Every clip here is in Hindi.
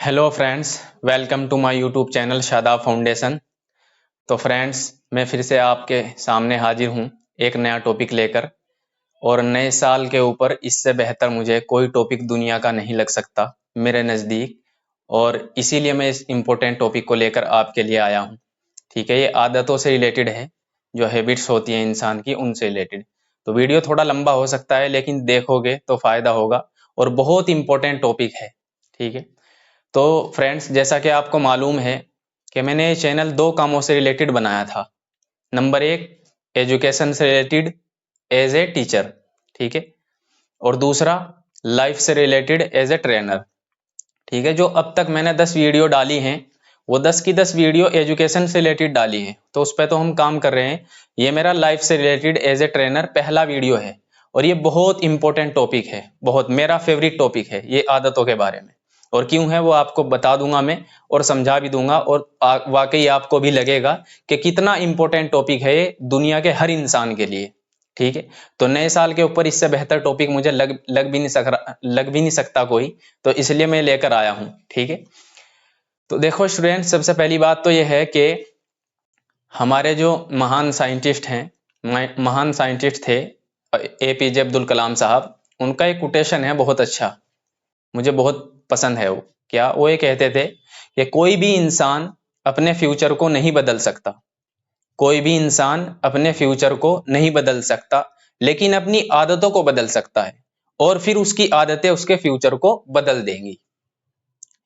Hello friends, welcome to my YouTube channel Shadab Foundation. तो फ्रेंड्स, मैं फिर से आपके सामने हाजिर हूँ एक नया टॉपिक लेकर। और नए साल के ऊपर इससे बेहतर मुझे कोई टॉपिक दुनिया का नहीं लग सकता मेरे नज़दीक। और इसीलिए मैं इस इम्पोर्टेंट टॉपिक को लेकर आपके लिए आया हूँ। ठीक है, ये आदतों से रिलेटेड है, जो हैबिट्स होती हैं इंसान की उनसे रिलेटेड। तो वीडियो थोड़ा लंबा हो सकता है, लेकिन देखोगे तो फ़ायदा होगा और बहुत इम्पोर्टेंट टॉपिक है। ठीक है, तो फ्रेंड्स, जैसा कि आपको मालूम है कि मैंने ये चैनल दो कामों से रिलेटेड बनाया था। नंबर एक, एजुकेशन से रिलेटेड एज ए टीचर, ठीक है, और दूसरा लाइफ से रिलेटेड एज ए ट्रेनर। ठीक है, जो अब तक मैंने 10 वीडियो डाली हैं वो 10 की 10 वीडियो एजुकेशन से रिलेटेड डाली हैं, तो उस पर तो हम काम कर रहे हैं। ये मेरा लाइफ से रिलेटेड एज ए ट्रेनर पहला वीडियो है और ये बहुत इंपॉर्टेंट टॉपिक है, बहुत मेरा फेवरेट टॉपिक है ये आदतों के बारे में। और क्यों है वो आपको बता दूंगा मैं और समझा भी दूंगा, और वाकई आपको भी लगेगा कि कितना इंपॉर्टेंट टॉपिक है ये दुनिया के हर इंसान के लिए। ठीक है, तो नए साल के ऊपर इससे बेहतर टॉपिक मुझे लग भी नहीं सकता कोई, तो इसलिए मैं लेकर आया हूं। ठीक है, तो देखो स्टूडेंट, सबसे पहली बात तो यह है कि हमारे जो महान साइंटिस्ट हैं, महान साइंटिस्ट थे एपीजे अब्दुल कलाम साहब, उनका एक कोटेशन है बहुत अच्छा, मुझे बहुत पसंद है। वो क्या, वो ये कहते थे कि कोई भी इंसान अपने फ्यूचर को नहीं बदल सकता, कोई भी इंसान अपने फ्यूचर को नहीं बदल सकता, लेकिन अपनी आदतों को बदल सकता है, और फिर उसकी आदतें उसके फ्यूचर को बदल देंगी।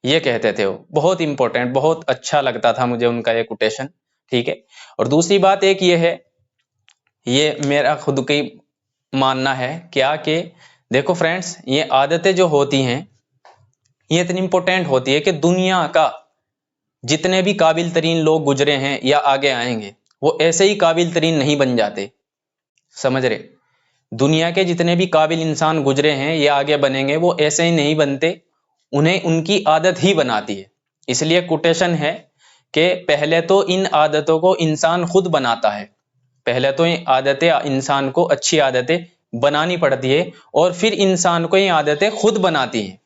ये कहते थे वो, बहुत इंपॉर्टेंट, बहुत अच्छा लगता था मुझे उनका ये कोटेशन। ठीक है, और दूसरी बात एक ये है, ये मेरा खुद का ही मानना है क्या, कि देखो फ्रेंड्स, ये आदतें जो होती हैं ये इतनी इंपॉर्टेंट होती है कि दुनिया का जितने भी काबिल तरीन लोग गुजरे हैं या आगे आएंगे, वो ऐसे ही काबिल तरीन नहीं बन जाते। समझ रहे? दुनिया के जितने भी काबिल इंसान गुजरे हैं या आगे बनेंगे, वो ऐसे ही नहीं बनते, उन्हें उनकी आदत ही बनाती है। इसलिए कोटेशन है कि पहले तो इन आदतों को इंसान खुद बनाता है, पहले तो ये आदतें, इंसान को अच्छी आदतें बनानी पड़ती है, और फिर इंसान को ये आदतें खुद बनाती हैं।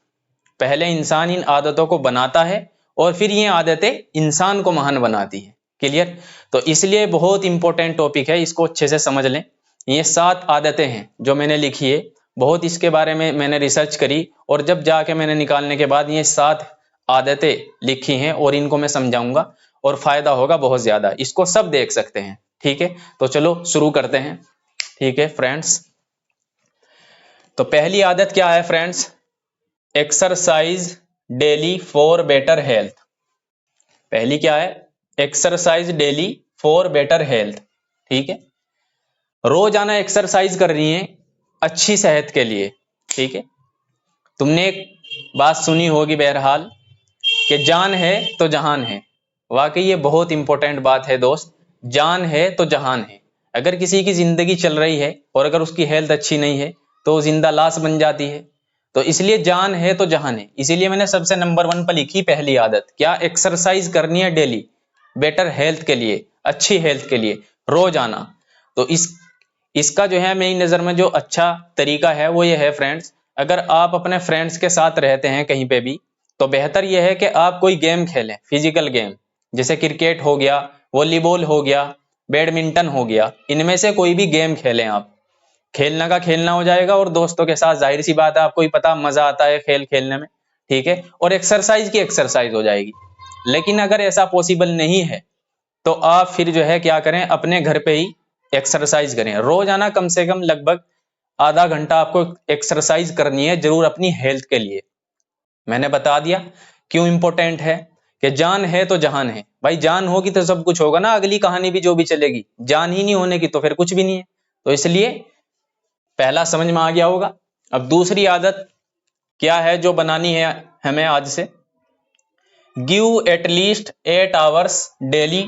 पहले इंसान इन आदतों को बनाता है और फिर ये आदतें इंसान को महान बनाती हैं। क्लियर? तो इसलिए बहुत इंपॉर्टेंट टॉपिक है, इसको अच्छे से समझ लें। ये 7 आदतें हैं जो मैंने लिखी है, बहुत इसके बारे में मैंने रिसर्च करी, और जब जाके मैंने निकालने के बाद ये 7 आदतें लिखी हैं, और इनको मैं समझाऊंगा और फायदा होगा बहुत ज्यादा, इसको सब देख सकते हैं। ठीक है, तो चलो शुरू करते हैं। ठीक है फ्रेंड्स, तो पहली आदत क्या है friends? Exercise daily for better health. पहली क्या है? Exercise daily for better health. ठीक है, रोजाना एक्सरसाइज कर रही है अच्छी सेहत के लिए। ठीक है, तुमने एक बात सुनी होगी बहरहाल कि जान है तो जहान है। वाकई ये बहुत इंपॉर्टेंट बात है दोस्त, जान है तो जहान है। अगर किसी की जिंदगी चल रही है और अगर उसकी हेल्थ अच्छी नहीं है तो जिंदा लाश बन जाती है। तो इसलिए जान है तो जहान है, इसीलिए मैंने सबसे नंबर 1 पर लिखी पहली आदत, क्या? एक्सरसाइज करनी है डेली, बेटर हेल्थ के लिए, अच्छी हेल्थ के लिए, रोजाना। तो इसका जो है मेरी नज़र में जो अच्छा तरीका है वो ये है फ्रेंड्स, अगर आप अपने फ्रेंड्स के साथ रहते हैं कहीं पे भी, तो बेहतर यह है कि आप कोई गेम खेलें, फिजिकल गेम, जैसे क्रिकेट हो गया, वॉलीबॉल हो गया, बैडमिंटन हो गया, इनमें से कोई भी गेम खेलें आप। खेलना का खेलना हो जाएगा, और दोस्तों के साथ, जाहिर सी बात है आपको ही पता, मजा आता है खेल खेलने में। ठीक है, और एक्सरसाइज की एक्सरसाइज हो जाएगी। लेकिन अगर ऐसा पॉसिबल नहीं है तो आप फिर जो है क्या करें, अपने घर पे ही एक्सरसाइज करें। रोजाना कम से कम लगभग आधा घंटा आपको एक्सरसाइज करनी है जरूर, अपनी हेल्थ के लिए। मैंने बता दिया क्यों इंपॉर्टेंट है, कि जान है तो जहान है। भाई जान होगी तो सब कुछ होगा ना, अगली कहानी भी जो भी चलेगी। जान ही नहीं होने की तो फिर कुछ भी नहीं है। तो इसलिए पहला समझ में आ गया होगा। अब दूसरी आदत क्या है जो बनानी है हमें आज से? Give at least 8 hours daily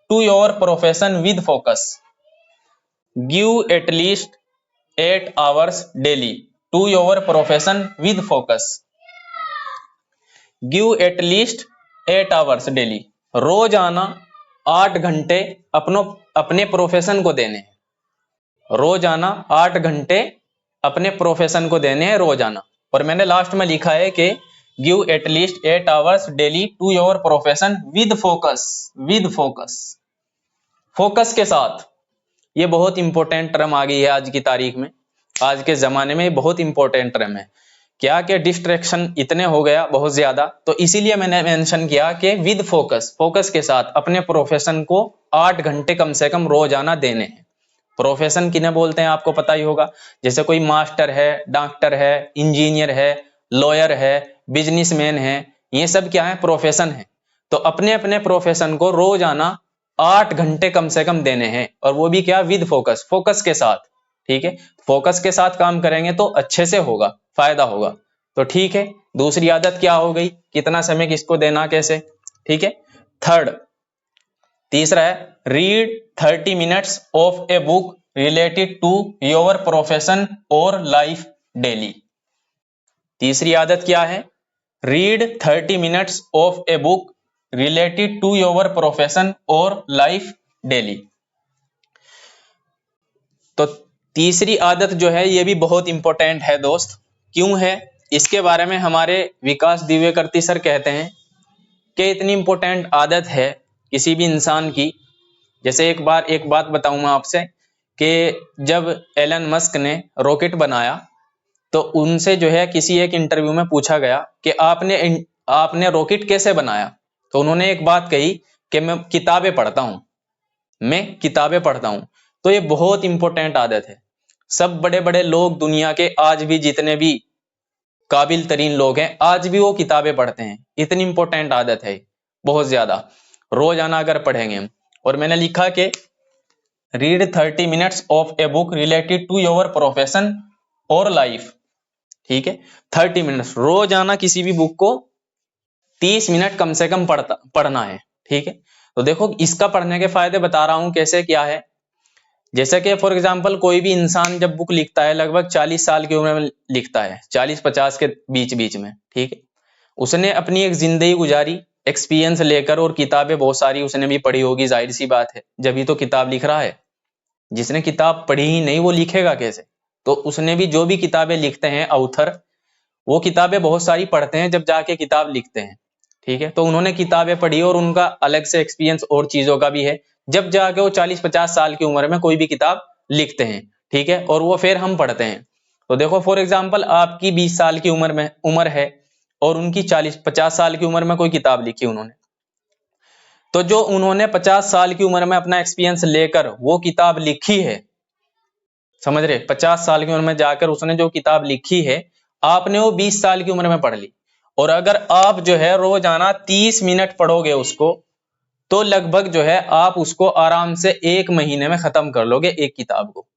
to your profession with focus. Give at least 8 hours daily to your profession with focus. Give at least 8 hours daily, रोजाना 8 घंटे अपने प्रोफेशन को देने हैं। रोजाना 8 घंटे अपने प्रोफेशन को देने हैं रोजाना। और मैंने लास्ट में लिखा है कि give at least 8 hours daily to your profession with focus, focus के साथ। ये बहुत इंपॉर्टेंट टर्म आ गई है आज की तारीख में, आज के जमाने में बहुत इंपॉर्टेंट टर्म है। क्या कि डिस्ट्रैक्शन इतने हो गया बहुत ज्यादा, तो इसीलिए मैंने मेंशन किया कि विद फोकस, फोकस के साथ अपने प्रोफेशन को 8 घंटे कम से कम रोजाना देने हैं। प्रोफेशन किन्हें बोलते हैं आपको पता ही होगा, जैसे कोई मास्टर है, डॉक्टर है, इंजीनियर है, लॉयर है, बिजनेसमैन है, ये सब क्या है, प्रोफेशन है। तो अपने अपने प्रोफेशन को रोजाना 8 घंटे कम से कम देने हैं, और वो भी क्या, विद फोकस, फोकस के साथ। ठीक है, फोकस के साथ काम करेंगे तो अच्छे से होगा, फायदा होगा। तो ठीक है, दूसरी आदत क्या हो गई, कितना समय किसको देना, कैसे। ठीक है, तीसरा है read 30 minutes of a book related to your profession और लाइफ डेली। तीसरी आदत क्या है, read 30 minutes of a book related to your profession और लाइफ डेली। तो तीसरी आदत जो है ये भी बहुत इंपॉर्टेंट है दोस्त। क्यों है, इसके बारे में हमारे विकास दिव्यकीर्ति सर कहते हैं कि इतनी इंपॉर्टेंट आदत है किसी भी इंसान की। जैसे एक बात बताऊं मैं आपसे कि जब एलन मस्क ने रॉकेट बनाया तो उनसे जो है किसी एक इंटरव्यू में पूछा गया कि आपने रॉकेट कैसे बनाया। तो उन्होंने एक बात कही कि मैं किताबें पढ़ता हूं। तो ये बहुत इंपॉर्टेंट आदत है। सब बड़े बड़े लोग दुनिया के आज भी जितने भी काबिल तरीन लोग हैं आज भी वो किताबें पढ़ते हैं। इतनी इंपॉर्टेंट आदत है, बहुत ज्यादा, रोजाना अगर पढ़ेंगे हम। और मैंने लिखा कि read 30 minutes of a book related to your profession और लाइफ। ठीक है, 30 मिनट्स रोजाना किसी भी बुक को 30 मिनट कम से कम पढ़ना है। ठीक है, तो देखो इसका पढ़ने के फायदे बता रहा हूं कैसे क्या है। जैसे कि फॉर एग्जांपल कोई भी इंसान जब बुक लिखता है लगभग 40 साल की उम्र में लिखता है, 40-50 के बीच में। ठीक है, उसने अपनी एक जिंदगी गुजारी एक्सपीरियंस लेकर, और किताबें बहुत सारी उसने भी पढ़ी होगी, जाहिर सी बात है, जब तो किताब लिख रहा है। जिसने किताब पढ़ी ही नहीं वो लिखेगा कैसे। तो उसने भी जो भी किताबें लिखते हैं ऑथर, वो किताबें बहुत सारी पढ़ते हैं जब जाके किताब लिखते हैं। ठीक है, तो उन्होंने किताबें पढ़ी और उनका अलग से एक्सपीरियंस और चीजों का भी है, जब जाके वो 40-50 साल की उम्र में कोई भी किताब लिखते हैं। ठीक है, और वो फिर हम पढ़ते हैं। तो देखो फॉर एग्जांपल आपकी 20 साल की उम्र है और उनकी 40-50 साल की उम्र में कोई किताब लिखी उन्होंने, तो जो उन्होंने 50 साल की उम्र में अपना एक्सपीरियंस लेकर वो किताब लिखी है, समझ रहे, 50 साल की उम्र में जाकर उसने जो किताब लिखी है, आपने वो 20 साल की उम्र में पढ़ ली। और अगर आप जो है रोजाना 30 मिनट पढ़ोगे उसको, तो लगभग जो है आप उसको आराम से 1 महीने में खत्म कर लोगे एक किताब को,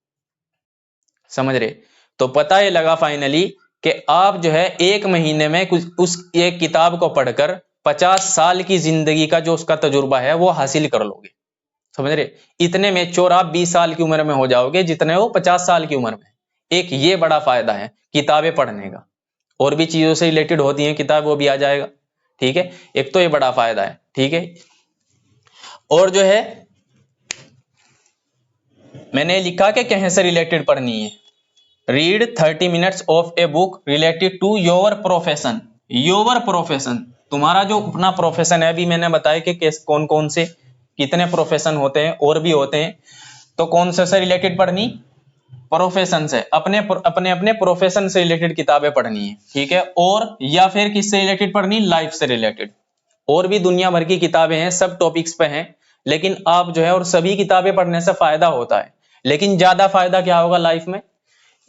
समझ रहे। तो पता ये लगा फाइनली कि आप जो है 1 महीने में कुछ उस एक किताब को पढ़कर 50 साल की जिंदगी का जो उसका तजुर्बा है वो हासिल कर लोगे, समझ रहे। इतने मैच्योर आप 20 साल की उम्र में हो जाओगे जितने वो 50 साल की उम्र में। एक ये बड़ा फायदा है किताबें पढ़ने का। और भी चीजों से रिलेटेड होती हैं किताब, वो भी आ जाएगा। ठीक है, एक तो ये बड़ा फायदा है। ठीक है, और जो है मैंने लिखा कि कहीं से रिलेटेड पढ़नी है। Read 30 minutes of a book related to your profession. Your profession, तुम्हारा जो अपना प्रोफेशन है, अभी मैंने बताया कि कौन कौन से कितने प्रोफेशन होते हैं, और भी होते हैं। तो कौन से रिलेटेड पढ़नी, प्रोफेशन से, अपने प्रोफेशन से रिलेटेड किताबें पढ़नी है। ठीक है, और या फिर किससे रिलेटेड पढ़नी, लाइफ से रिलेटेड। और भी दुनिया भर की किताबें हैं, सब टॉपिक्स पे हैं, लेकिन आप जो है, और सभी किताबें पढ़ने से फायदा होता है, लेकिन ज्यादा फायदा क्या होगा लाइफ में,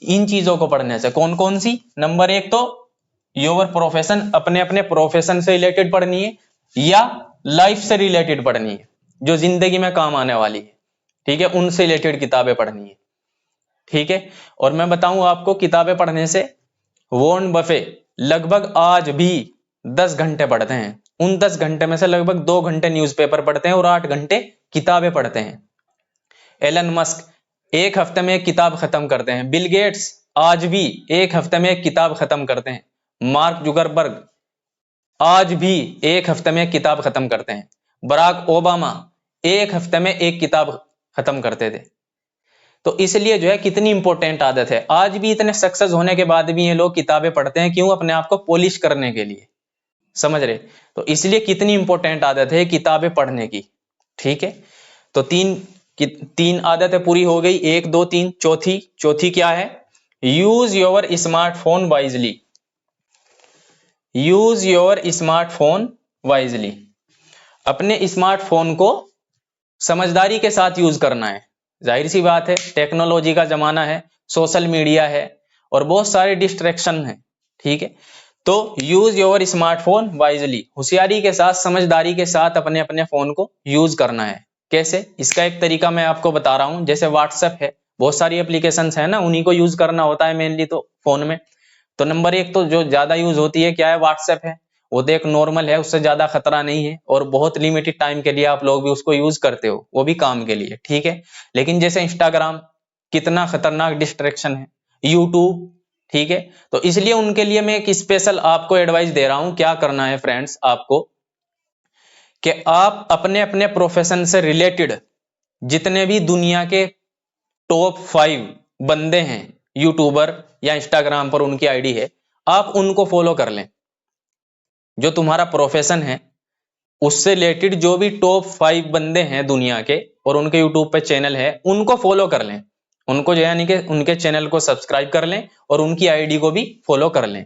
इन चीजों को पढ़ने से। कौन कौन सी, नंबर 1 तो योर प्रोफेशन, अपने प्रोफेशन से रिलेटेड पढ़नी है, या लाइफ से रिलेटेड पढ़नी है, जो जिंदगी में काम आने वाली है। ठीक है, उनसे रिलेटेड किताबें पढ़नी है। ठीक है, और मैं बताऊं आपको किताबें पढ़ने से, वॉरेन बफेट लगभग आज भी 10 घंटे पढ़ते हैं। उन 10 घंटे में से लगभग 2 घंटे न्यूज़पेपर पढ़ते हैं और 8 घंटे किताबें पढ़ते हैं। एलन मस्क 1 हफ्ते में एक किताब खत्म करते हैं। बिल गेट्स आज भी 1 हफ्ते में एक किताब खत्म करते हैं। मार्क जुकरबर्ग आज भी 1 हफ्ते में एक किताब खत्म करते हैं। बराक ओबामा 1 हफ्ते में एक किताब खत्म करते थे। तो इसलिए जो है कितनी इंपॉर्टेंट आदत है। आज भी इतने सक्सेस होने के बाद भी ये लोग किताबें पढ़ते हैं। क्यों? अपने आप को पॉलिश करने के लिए, समझ रहे? तो इसलिए कितनी इंपॉर्टेंट आदत है किताबें पढ़ने की। ठीक है, तो तीन आदतें पूरी हो गई, 1 2 3। चौथी क्या है? Use your smartphone wisely. Use your smartphone wisely. अपने स्मार्टफोन को समझदारी के साथ यूज करना है। जाहिर सी बात है, टेक्नोलॉजी का जमाना है, सोशल मीडिया है और बहुत सारे डिस्ट्रैक्शन हैं। ठीक है, तो यूज योर स्मार्टफोन वाइजली, होशियारी के साथ, समझदारी के साथ अपने अपने फोन को यूज करना है। कैसे? इसका एक तरीका मैं आपको बता रहा हूं। जैसे व्हाट्सएप है, बहुत सारी एप्लीकेशंस है ना, उन्हीं को यूज करना होता है मेनली तो फोन में। तो नंबर 1 तो जो ज्यादा यूज होती है क्या है? व्हाट्सएप है। वो तो एक नॉर्मल है, उससे ज्यादा खतरा नहीं है और बहुत लिमिटेड टाइम के लिए आप लोग भी उसको यूज करते हो, वो भी काम के लिए। ठीक है, लेकिन जैसे इंस्टाग्राम कितना खतरनाक डिस्ट्रैक्शन है, यूट्यूब। ठीक है, तो इसलिए उनके लिए मैं एक स्पेशल आपको एडवाइस दे रहा हूं। क्या करना है फ्रेंड्स आपको, कि आप अपने अपने प्रोफेशन से रिलेटेड जितने भी दुनिया के टॉप 5 बंदे हैं यूट्यूबर या इंस्टाग्राम पर उनकी आईडी है, आप उनको फॉलो कर लें। जो तुम्हारा प्रोफेशन है उससे रिलेटेड जो भी टॉप 5 बंदे हैं दुनिया के और उनके यूट्यूब पे चैनल है, उनको फॉलो कर लें। उनको जो है यानी कि उनके चैनल को सब्सक्राइब कर लें और उनकी आईडी को भी फॉलो कर लें।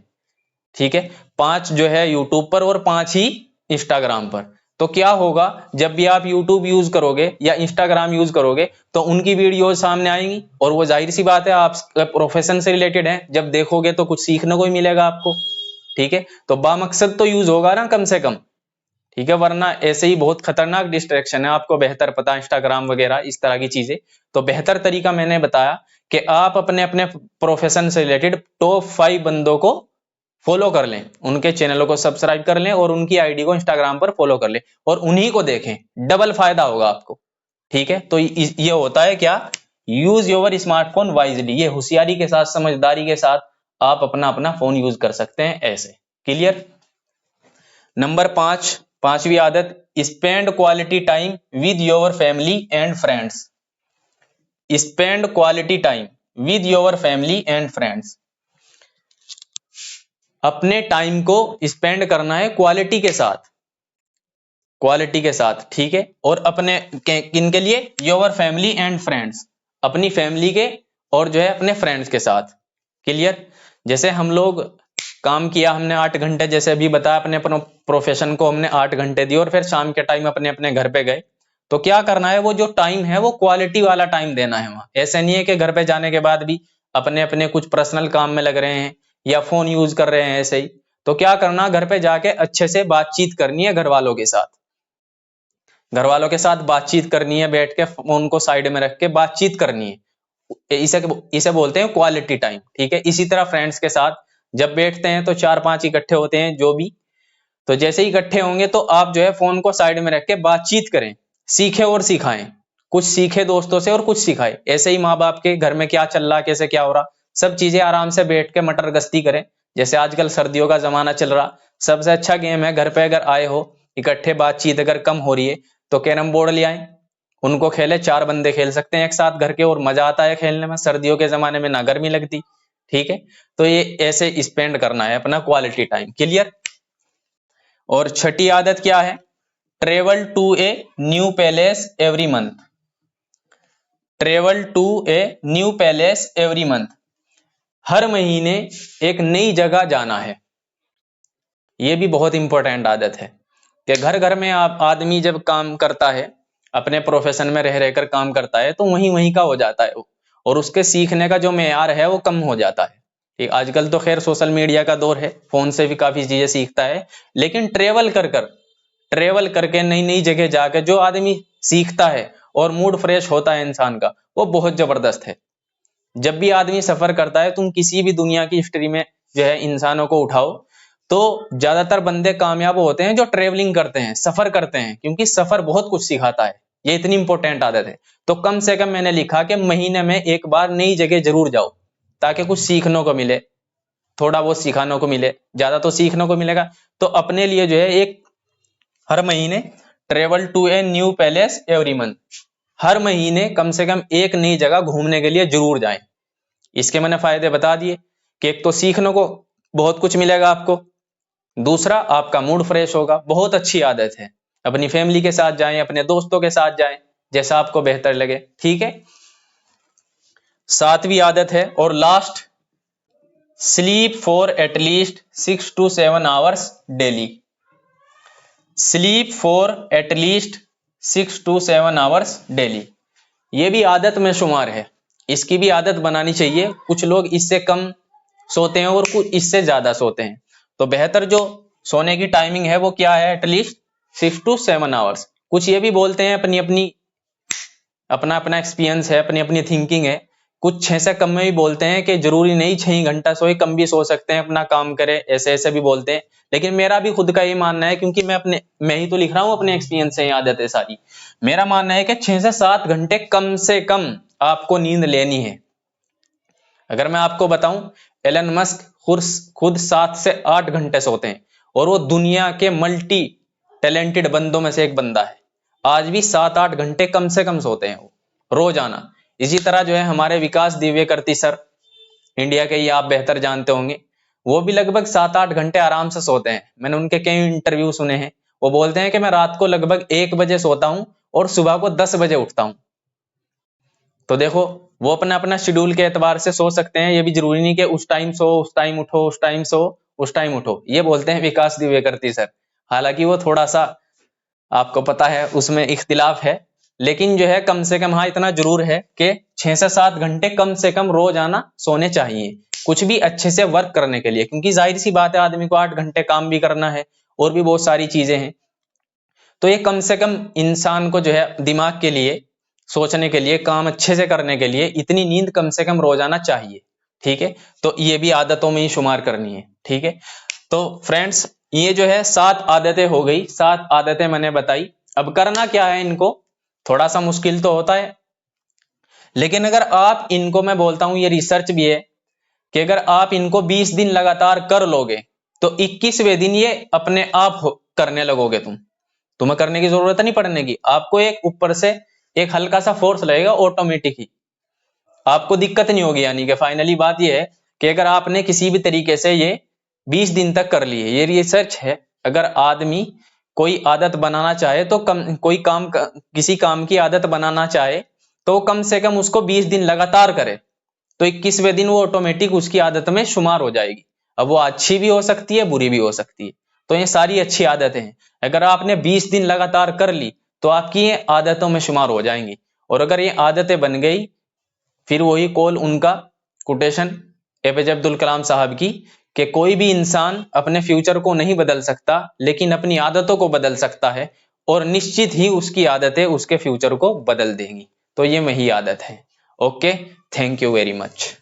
ठीक है, 5 जो है यूट्यूब पर और 5 ही इंस्टाग्राम पर। तो क्या होगा, जब भी आप यूट्यूब यूज करोगे या इंस्टाग्राम यूज करोगे तो उनकी वीडियो सामने आएंगी और वो जाहिर सी बात है आप प्रोफेशन से रिलेटेड है, जब देखोगे तो कुछ सीखने को ही मिलेगा आपको। ठीक है, तो बामकसद तो यूज होगा ना कम से कम। ठीक है, वरना ऐसे ही बहुत खतरनाक डिस्ट्रैक्शन है, आपको बेहतर पता है इंस्टाग्राम वगैरह इस तरह की चीजें। तो बेहतर तरीका मैंने बताया कि आप अपने अपने प्रोफेशन से रिलेटेड टॉप 5 बंदों को फॉलो कर लें, उनके चैनलों को सब्सक्राइब कर लें और उनकी आईडी को इंस्टाग्राम पर फॉलो कर लें और उन्हीं को देखें, डबल फायदा होगा आपको। ठीक है, तो ये होता है क्या? Use your smartphone wisely. ये होशियारी के साथ, समझदारी के साथ आप अपना अपना फोन यूज कर सकते हैं ऐसे। क्लियर? नंबर 5, 5वीं आदत, spend quality time with your family and friends. Spend quality time with your family and friends. अपने टाइम को स्पेंड करना है क्वालिटी के साथ, क्वालिटी के साथ। ठीक है, और अपने किनके लिए? योर फैमिली एंड फ्रेंड्स, अपनी फैमिली के और जो है अपने फ्रेंड्स के साथ। क्लियर? जैसे हम लोग काम किया हमने 8 घंटे, जैसे अभी बताया अपने प्रोफेशन को हमने 8 घंटे दिए और फिर शाम के टाइम अपने अपने घर पे गए, तो क्या करना है? वो जो टाइम है वो क्वालिटी वाला टाइम देना है वहां। ऐसे नहीं है कि घर पे जाने के बाद भी अपने अपने कुछ पर्सनल काम में लग रहे हैं या फोन यूज कर रहे हैं ऐसे ही। तो क्या करना, घर पे जाके अच्छे से बातचीत करनी है घर वालों के साथ। घर वालों के साथ बातचीत करनी है, बैठ के फोन को साइड में रख के बातचीत करनी है। इसे बोलते हैं क्वालिटी टाइम। ठीक है, इसी तरह फ्रेंड्स के साथ जब बैठते हैं तो 4-5 इकट्ठे होते हैं जो भी, तो जैसे ही इकट्ठे होंगे तो आप जो है फोन को साइड में रख के बातचीत करें, सीखे और सिखाएं। कुछ सीखे दोस्तों से और कुछ सिखाए। ऐसे ही माँ बाप के घर में क्या चल रहा, कैसे क्या हो रहा, सब चीजें आराम से बैठ के मटर गश्ती करें। जैसे आजकल सर्दियों का जमाना चल रहा, सबसे अच्छा गेम है घर पे अगर आए हो इकट्ठे, बातचीत अगर कम हो रही है तो कैरम बोर्ड ले आए, उनको खेले। 4 बंदे खेल सकते हैं एक साथ घर के और मजा आता है खेलने में। सर्दियों के जमाने में ना गर्मी लगती। ठीक है, तो ये ऐसे स्पेंड करना है अपना क्वालिटी टाइम। क्लियर? और छठी आदत क्या है? Travel to a new palace every month. Travel to a new palace every month. हर महीने एक नई जगह जाना है। यह भी बहुत इंपॉर्टेंट आदत है कि घर घर में आप आदमी जब काम करता है, अपने प्रोफेशन में रह रहकर काम करता है, तो वहीं वहीं का हो जाता है और उसके सीखने का जो मेयार है वो कम हो जाता है। ठीक, आजकल तो खैर सोशल मीडिया का दौर है, फोन से भी काफी चीजें सीखता है, लेकिन ट्रेवल करके नई नई जगह जाकर जो आदमी सीखता है और मूड फ्रेश होता है इंसान का, वो बहुत जबरदस्त है। जब भी आदमी सफर करता है, तुम किसी भी दुनिया की हिस्ट्री में जो है इंसानों को उठाओ, तो ज्यादातर बंदे कामयाब होते हैं जो ट्रेवलिंग करते हैं, सफर करते हैं, क्योंकि सफर बहुत कुछ सिखाता है। ये इतनी इंपॉर्टेंट आदत है। तो कम से कम मैंने लिखा कि महीने में एक बार नई जगह जरूर जाओ, ताकि कुछ सीखने को मिले, थोड़ा बहुत सिखाने को मिले, ज्यादा तो सीखने को मिलेगा। तो अपने लिए जो है एक हर महीने travel to a new palace every month, हर महीने कम से कम एक नई जगह घूमने के लिए जरूर जाएं। इसके मैंने फायदे बता दिए कि एक तो सीखने को बहुत कुछ मिलेगा आपको, दूसरा, आपका मूड फ्रेश होगा। बहुत अच्छी आदत है। अपनी फैमिली के साथ जाएं, अपने दोस्तों के साथ जाएं, जैसा आपको बेहतर लगे। ठीक है। 7वीं आदत है और last, sleep for at least 6 to 7 hours daily. Sleep for at least 6 to 7 hours daily, ये भी आदत में शुमार है। इसकी भी आदत बनानी चाहिए। कुछ लोग इससे कम सोते हैं और कुछ इससे ज्यादा सोते हैं। तो बेहतर जो सोने की टाइमिंग है वो क्या है? At least 6 to 7 hours. कुछ ये भी बोलते हैं, अपना अपना एक्सपीरियंस है, अपनी अपनी थिंकिंग है। कुछ 6 से कम में भी बोलते हैं कि जरूरी नहीं 6 ही घंटा सोए, कम भी सो सकते हैं, अपना काम करे, ऐसे ऐसे भी बोलते हैं। लेकिन मेरा भी खुद का ये मानना है, क्योंकि मैं ही तो लिख रहा हूं अपने एक्सपीरियंस से, आदत है सारी। मेरा मानना है कि 6 से 7 घंटे कम से कम आपको नींद लेनी है। अगर मैं आपको बताऊं, एलन मस्क खुद 7 से 8 घंटे सोते हैं और वो दुनिया के मल्टी टैलेंटेड बंदों में से एक बंदा है। आज भी 7-8 घंटे कम से कम सोते हैं वो रोजाना। इसी तरह जो है हमारे विकास दिव्यकीर्ति सर, इंडिया के, ये आप बेहतर जानते होंगे, वो भी लगभग 7-8 घंटे आराम से सोते हैं। मैंने उनके कई इंटरव्यू सुने हैं। वो बोलते हैं कि मैं रात को लगभग 1 बजे सोता हूं और सुबह को 10 बजे उठता हूं। तो देखो, वो अपना अपना शेड्यूल के एतबार से सो सकते हैं। ये भी जरूरी नहीं कि उस टाइम सो, उस टाइम उठो, उस टाइम सो, उस टाइम उठो। ये बोलते हैं विकास दिव्यकीर्ति सर। हालांकि वो थोड़ा सा, आपको पता है, उसमें इख्तिलाफ है। लेकिन जो है कम से कम हाँ इतना जरूर है कि 6 से 7 घंटे कम से कम रोजाना सोने चाहिए, कुछ भी अच्छे से वर्क करने के लिए। क्योंकि जाहिर सी बात है, आदमी को 8 घंटे काम भी करना है और भी बहुत सारी चीजें हैं। तो ये कम से कम इंसान को जो है दिमाग के लिए, सोचने के लिए, काम अच्छे से करने के लिए इतनी नींद कम से कम रोजाना चाहिए। ठीक है। तो ये भी आदतों में ही शुमार करनी है। ठीक है। तो फ्रेंड्स, ये जो है 7 आदतें हो गई, 7 आदतें मैंने बताई। अब करना क्या है इनको? थोड़ा सा मुश्किल तो होता है, लेकिन अगर आप इनको, मैं बोलता हूं, ये रिसर्च भी है कि अगर आप इनको 20 दिन लगातार कर लोगे तो 21वें दिन ये अपने आप करने लगोगे। तुम्हें करने की जरूरत नहीं पड़ने की। आपको एक ऊपर से एक हल्का सा फोर्स लगेगा, ऑटोमेटिक ही आपको दिक्कत नहीं होगी। यानी कि फाइनली बात यह है कि अगर आपने किसी भी तरीके से ये 20 दिन तक कर ली है, ये रिसर्च है, अगर आदमी कोई आदत बनाना चाहे तो किसी काम की आदत बनाना चाहे तो कम से कम उसको 20 दिन लगातार करे, तो 21वें दिन वो ऑटोमेटिक उसकी आदत में शुमार हो जाएगी। अब वो अच्छी भी हो सकती है, बुरी भी हो सकती है। तो ये सारी अच्छी आदतें हैं। अगर आपने 20 दिन लगातार कर ली तो आपकी ये आदतों में शुमार हो जाएंगी। और अगर ये आदतें बन गई, फिर वही कॉल, उनका कोटेशन एपीजे अब्दुल कलाम साहब की, कि कोई भी इंसान अपने फ्यूचर को नहीं बदल सकता, लेकिन अपनी आदतों को बदल सकता है, और निश्चित ही उसकी आदतें उसके फ्यूचर को बदल देंगी। तो ये वही आदत है। Okay, thank you very much.